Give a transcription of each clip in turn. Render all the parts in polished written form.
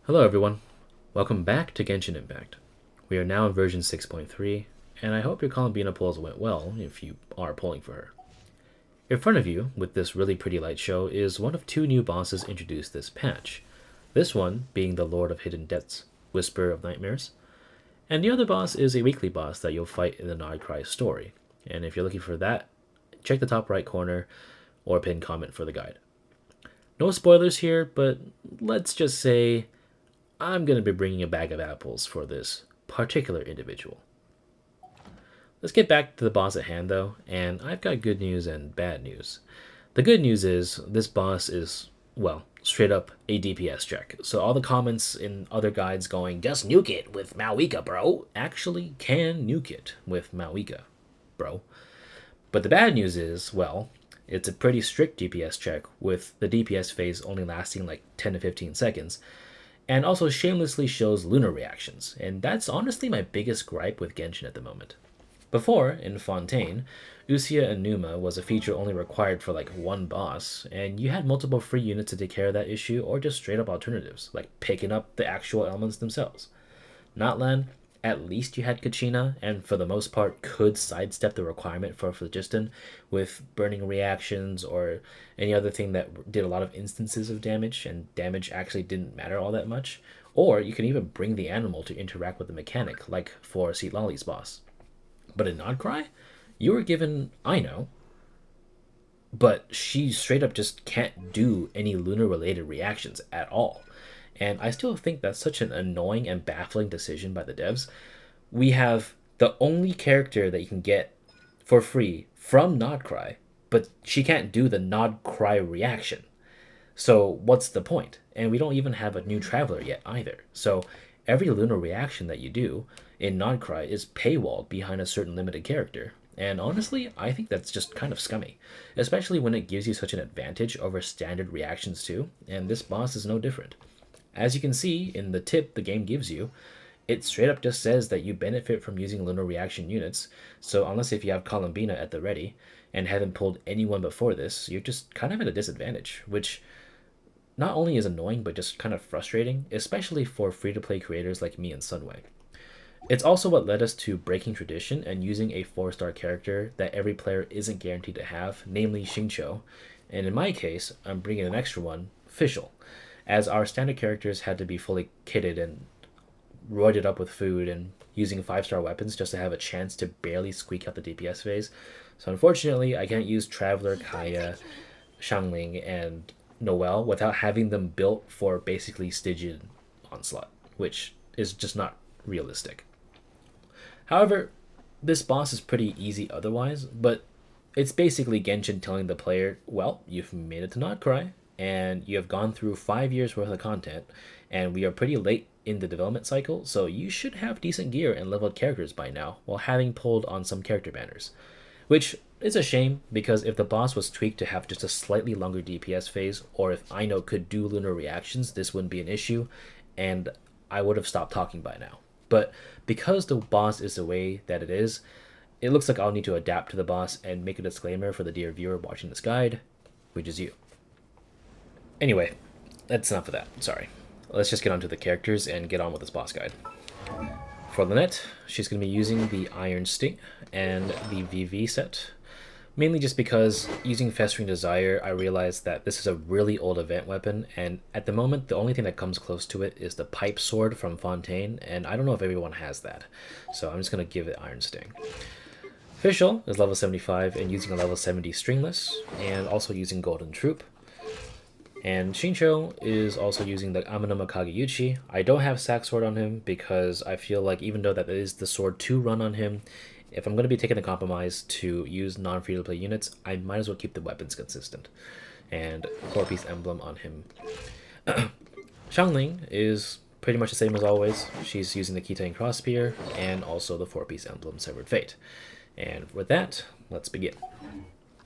Hello everyone, welcome back to Genshin Impact. We are now in version 6.3, and I hope your Columbina polls went well if you are polling for her. In front of you, with this really pretty light show, is one of two new bosses introduced this patch. This one being the Lord of Hidden Depths, Whisper of Nightmares, and the other boss is a weekly boss that you'll fight in the Nod-Krai story. And if you're looking for that, check the top right corner or pinned comment for the guide. No spoilers here, but let's just say I'm going to be bringing a bag of apples for this particular individual. Let's get back to the boss at hand though, and I've got good news and bad news. The good news is this boss is, well, straight up a DPS check. So all the comments in other guides going, just nuke it with Malwika, bro, actually can nuke it with Malwika, bro. But the bad news is, well, it's a pretty strict DPS check with the DPS phase only lasting like 10 to 15 seconds, and also shamelessly shows Lunar-Reactions, and that's honestly my biggest gripe with Genshin at the moment. Before, in Fontaine, Usia and Numa was a feature only required for like one boss, and you had multiple free units to take care of that issue, or just straight up alternatives, like picking up the actual elements themselves. Notland, at least you had Kachina, and for the most part could sidestep the requirement for Phlogiston with burning reactions or any other thing that did a lot of instances of damage, and damage actually didn't matter all that much. Or you can even bring the animal to interact with the mechanic, like for Seat Lolly's boss. But in Nod-Krai, you were given Ino, but she straight up just can't do any lunar-related reactions at all. And I still think that's such an annoying and baffling decision by the devs. We have the only character that you can get for free from Nod-Krai, but she can't do the Nod-Krai reaction. So what's the point? And we don't even have a new traveler yet either. So every lunar reaction that you do in Nod-Krai is paywalled behind a certain limited character. And honestly, I think that's just kind of scummy, especially when it gives you such an advantage over standard reactions too, and this boss is no different. As you can see in the tip the game gives you, it straight up just says that you benefit from using lunar reaction units, so unless if you have Columbina at the ready and haven't pulled anyone before this, you're just kind of at a disadvantage, which not only is annoying but just kind of frustrating, especially for free-to-play creators like me and Sunway. It's also what led us to breaking tradition and using a 4-star character that every player isn't guaranteed to have, namely Xingqiu, and in my case, I'm bringing an extra one, Fischl, as our standard characters had to be fully kitted and roided up with food and using 5-star weapons just to have a chance to barely squeak out the DPS phase. So unfortunately, I can't use Traveler, Kaya, Xiangling, and Noelle without having them built for basically Stygian Onslaught, which is just not realistic. However, this boss is pretty easy otherwise, but it's basically Genshin telling the player, well, you've made it to Nod-Krai, and you have gone through 5 years worth of content, and we are pretty late in the development cycle, so you should have decent gear and leveled characters by now, while having pulled on some character banners. Which is a shame, because if the boss was tweaked to have just a slightly longer DPS phase, or if Ino could do lunar reactions, this wouldn't be an issue, and I would have stopped talking by now. But because the boss is the way that it is, it looks like I'll need to adapt to the boss and make a disclaimer for the dear viewer watching this guide, which is you. Anyway, that's enough of that. Sorry. Let's just get on to the characters and get on with this boss guide. For Lynette, she's going to be using the Iron Sting and the VV set. Mainly just because using Festering Desire, I realized that this is a really old event weapon, and at the moment, the only thing that comes close to it is the Pipe Sword from Fontaine, and I don't know if everyone has that. So I'm just going to give it Iron Sting. Fischl is level 75 and using a level 70 Stringless, and also using Golden Troop. And Xingqiu is also using the Amanuma Kageyuchi. I don't have Sack Sword on him because I feel like even though that is the sword to run on him, if I'm going to be taking the compromise to use non-free-to-play units, I might as well keep the weapons consistent. And 4-piece emblem on him. Xiangling is pretty much the same as always. She's using the Keytang Crossspear and also the 4-piece emblem Severed Fate. And with that, let's begin.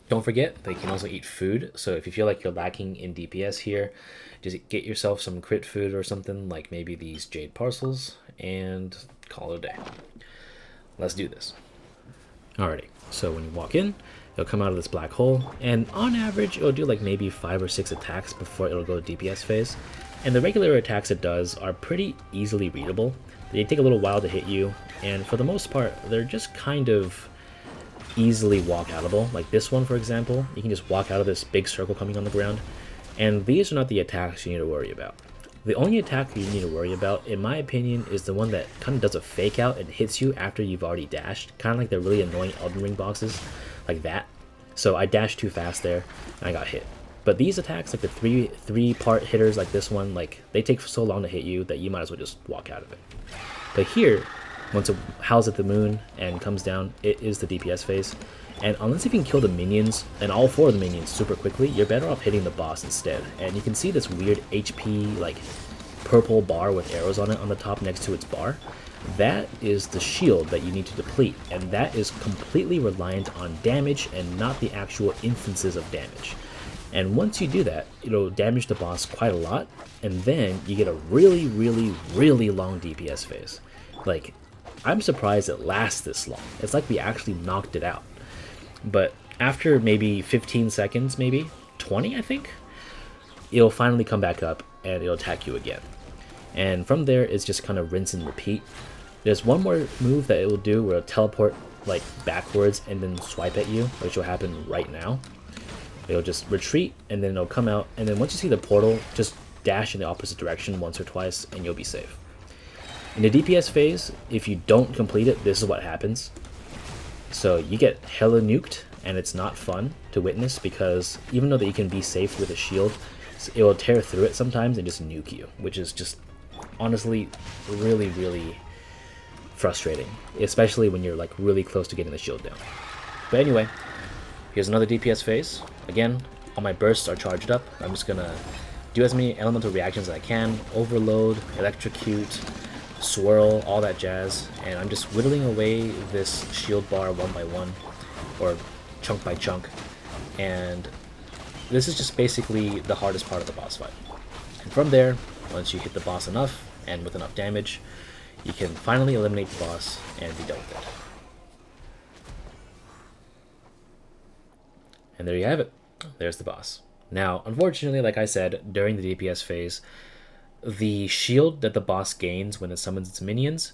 Don't forget that you can also eat food, so if you feel like you're lacking in DPS here, just get yourself some crit food or something, like maybe these jade parcels, and call it a day. Let's do this. Alrighty, so when you walk in, it'll come out of this black hole, and on average, it'll do like maybe 5 or 6 attacks before it'll go to DPS phase, And the regular attacks it does are pretty easily readable. They take a little while to hit you, and for the most part, they're just kind of easily walk-outable. Like this one, for example, you can just walk out of this big circle coming on the ground. And these are not the attacks you need to worry about. The only attack you need to worry about, in my opinion, is the one that kind of does a fake out and hits you after you've already dashed. Kind of like the really annoying Elden Ring bosses, like that. So I dashed too fast there, and I got hit. But these attacks, like the three-part hitters like this one, like they take so long to hit you that you might as well just walk out of it. But here, once it howls at the moon and comes down, it is the DPS phase. And unless you can kill the minions, and all 4 of the minions super quickly, you're better off hitting the boss instead. And you can see this weird HP, like, purple bar with arrows on it on the top next to its bar. That is the shield that you need to deplete, and that is completely reliant on damage and not the actual instances of damage. And once you do that, it'll damage the boss quite a lot, and then you get a really, really, really long DPS phase. Like, I'm surprised it lasts this long. It's like we actually knocked it out. But after maybe 15 seconds, maybe 20, I think, it'll finally come back up and it'll attack you again. And from there, it's just kind of rinse and repeat. There's one more move that it will do where it'll teleport like backwards and then swipe at you, which will happen right now. It'll just retreat and then it'll come out. And then once you see the portal, just dash in the opposite direction once or twice and you'll be safe. In the DPS phase, if you don't complete it, this is what happens. So you get hella nuked, and it's not fun to witness because even though that you can be safe with a shield, it will tear through it sometimes and just nuke you, which is just honestly really, really frustrating, especially when you're like really close to getting the shield down. But anyway, here's another DPS phase. Again, all my bursts are charged up. I'm just gonna do as many elemental reactions as I can, overload, electrocute, swirl, all that jazz, and I'm just whittling away this shield bar one by one, or chunk by chunk, and this is just basically the hardest part of the boss fight. And from there, once you hit the boss enough, and with enough damage, you can finally eliminate the boss and be done with it. And there you have it. There's the boss. Now, unfortunately, like I said, during the DPS phase, the shield that the boss gains when it summons its minions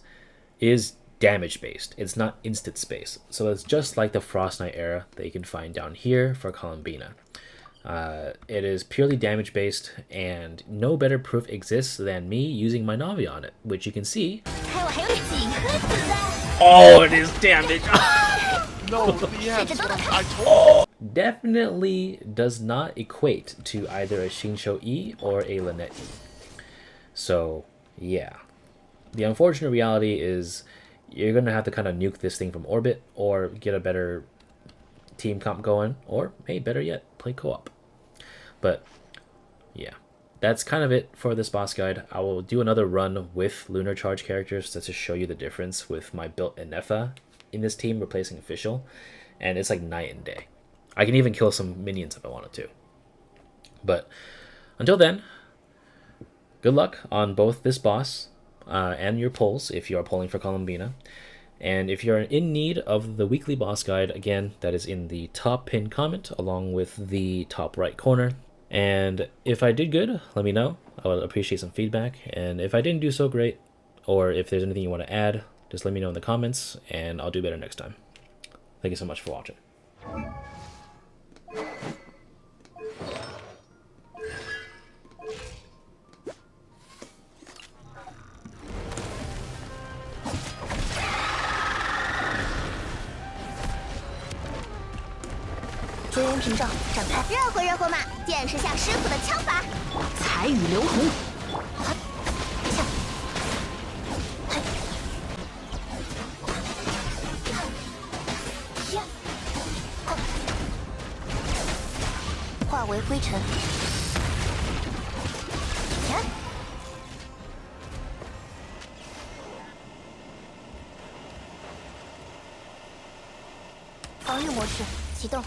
is damage-based. It's not instant-based. So it's just like the Frost Knight era that you can find down here for Columbina. It is purely damage-based, and no better proof exists than me using my Navi on it, which you can see. Oh, it is damage! No, yeah, that's what I told you. Definitely does not equate to either a Shinsho E or a Lynette E. So, yeah. The unfortunate reality is you're going to have to kind of nuke this thing from orbit or get a better team comp going, or, hey, better yet, play co-op. But, yeah. That's kind of it for this boss guide. I will do another run with Lunar Charge characters just to show you the difference with my built Ineffa in this team replacing Official. And it's like night and day. I can even kill some minions if I wanted to. But, until then, good luck on both this boss and your polls if you are polling for Columbina. And if you're in need of the weekly boss guide, again, that is in the top pinned comment along with the top right corner. And if I did good, let me know. I would appreciate some feedback. And if I didn't do so great, or if there's anything you want to add, just let me know in the comments and I'll do better next time. Thank you so much for watching. 绝缘屏障展开，热乎热乎嘛！见识下师傅的枪法，彩雨流红。化为灰尘。防御模式启动。